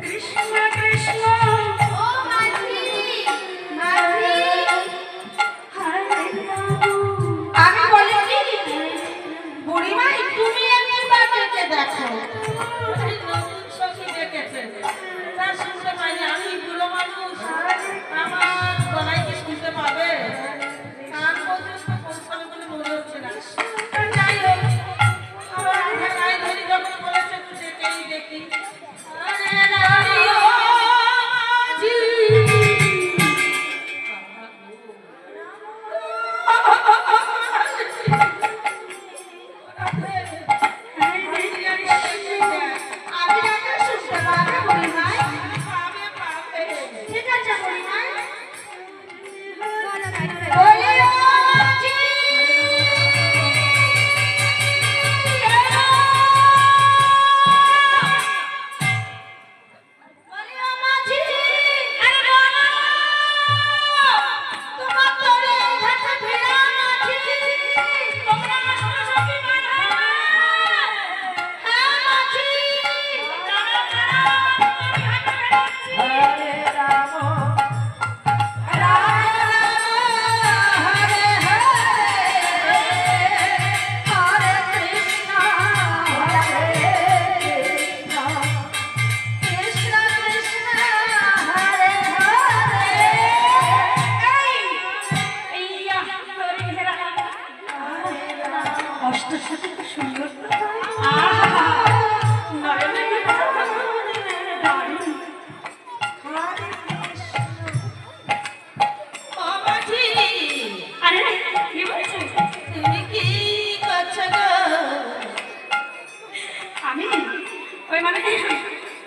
কৃষ্ণ কৃষ্ণ ও মাঝি আমি বলি কি বুড়িমা তুমি একটু বাবাকে দেখো নতুন সখী দেখেছে তার শুনতে পাইনি আমি বুড়ো মানুষ আমার গলায় কি শুনতে পাবে কান পর্যন্ত পৌঁছাবে বলে মনে হচ্ছে না যাই হোক আমার ঢাকায় ধরি যখন বলেছে তুই দেখেই দেখি আরে রানী ও মাঝি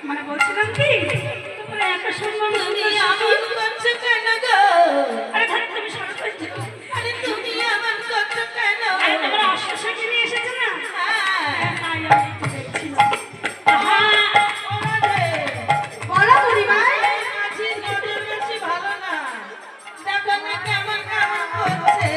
মানে বলছিলাম কি তোমরা এত সুন্দর তুমি আমার করছো কেন গো আরে ধর তুমি সরো আরে তুমি আমার করছো কেন আরে তোমরা অশ্বশাখী নিয়ে এসেছো না হ্যাঁ তাই আমি একটু দেখছিলাম বলো বুড়িমা আছি নজর বেশি ভালো না দেখো না কেমন কেমন করছে